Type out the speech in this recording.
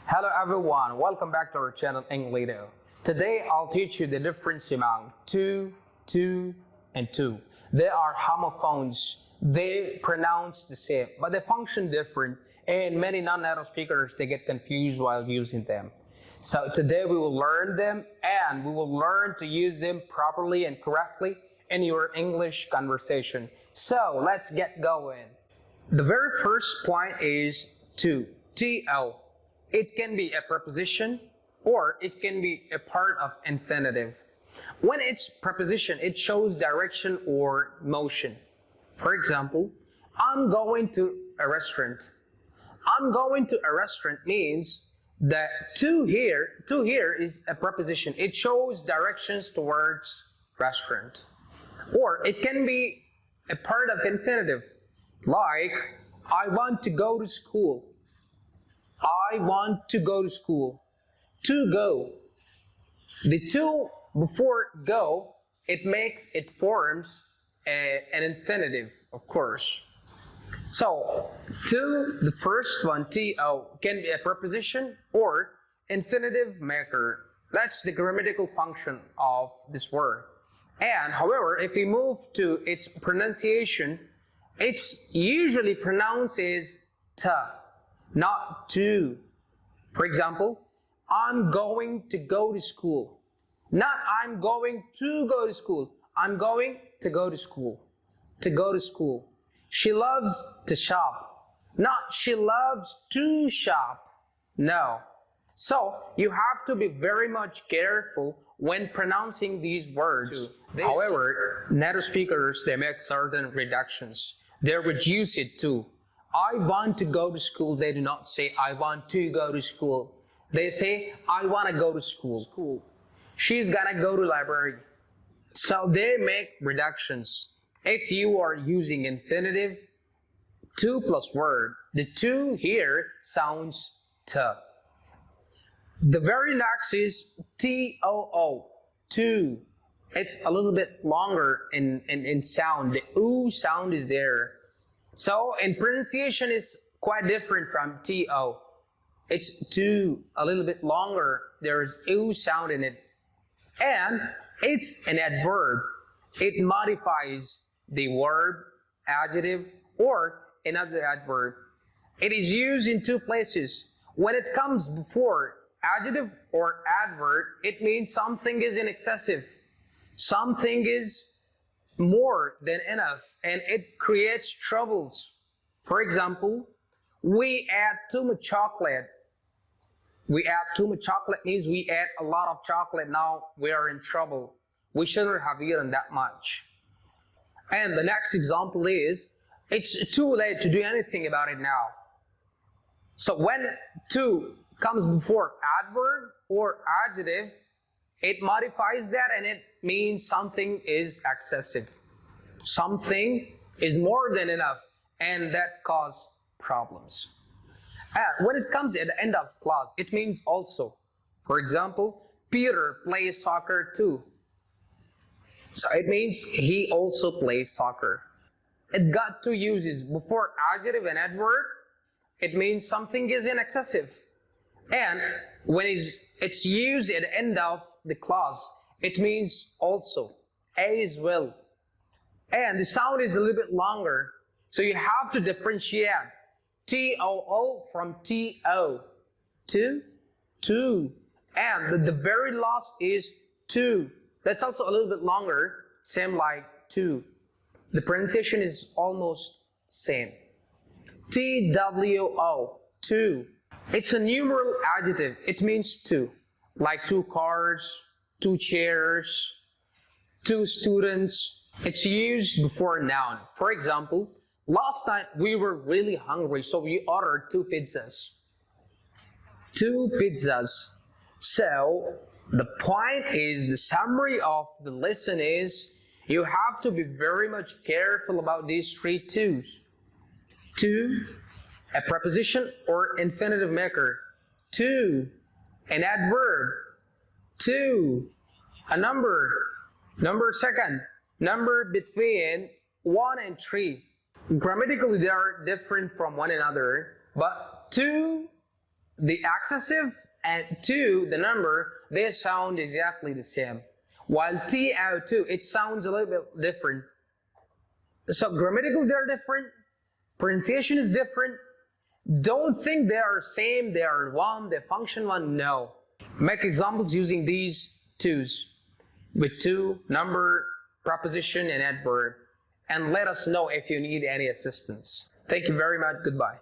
Hello everyone, welcome back to our channel EngLido. Today I'll teach you the difference among to, and to. They are homophones. They pronounce the same, but they function different, and many non-native speakers they get confused while using them. So today we will learn them, and we will learn to use them properly and correctly in your English conversation. So let's get going. The very first point is to, to. It can be a preposition or it can be a part of infinitive. When it's preposition, it shows direction or motion. For example, I'm going to a restaurant. I'm going to a restaurant means that to here is a preposition. It shows directions towards restaurant. Or it can be a part of infinitive, like I want to go to school. I want to go to school. To go. The to before go, it forms an infinitive, of course. So, to the first one, to, can be a preposition or infinitive maker. That's the grammatical function of this word. And however, if we move to its pronunciation, it's usually pronounced as ta, not to. For example, I'm going to go to school. Not I'm going to go to school. I'm going to go to school. To go to school. She loves to shop. Not she loves to shop. No. So you have to be very much careful when pronouncing these words. However, native speakers, they make certain reductions. They reduce it to I want to go to school. They do not say I want to go to school. They say I want to go to school. She's gonna go to library. So they make reductions. If you are using infinitive, to plus word, the to here sounds to. The very next is too, to. It's a little bit longer in sound. The oo sound is there. So in pronunciation is quite different from to. It's to, a little bit longer. There's oo sound in it. And it's an adverb. It modifies the word, adjective, or another adverb. It is used in two places. When it comes before adjective or adverb, it means something is in excessive. Something is more than enough, and it creates troubles. For example, we add too much chocolate. We add too much chocolate means we add a lot of chocolate. Now we are in trouble. We shouldn't have eaten that much. And the next example is, it's too late to do anything about it now. So when to comes before adverb or adjective, it modifies that and it means something is excessive. Something is more than enough, and that causes problems. And when it comes at the end of clause, it means also. For example, Peter plays soccer too. So it means he also plays soccer. It got two uses before adjective and adverb. It means something is in excessive. And when it's used at the end of the clause, it means also, as well. And the sound is a little bit longer, so you have to differentiate too from to. To. And the very last is to. That's also a little bit longer, same like to. The pronunciation is almost same. TWO, to. It's a numeral adjective. It means two, like two cars, two chairs, two students. It's used before a noun. For example, last night we were really hungry, so we ordered two pizzas. Two pizzas. So the point is, the summary of the lesson is, you have to be very much careful about these three twos. To, a preposition or infinitive maker. To, an adverb. To, a number. Number second. Number between 1 and 3. Grammatically, they are different from one another, but to the accessive and to the number, they sound exactly the same. While to, it sounds a little bit different. So grammatically they're different, pronunciation is different. Don't think they are same, they are one, they function one, no. Make examples using these twos with to, number, preposition, and adverb. And let us know if you need any assistance. Thank you very much. Goodbye.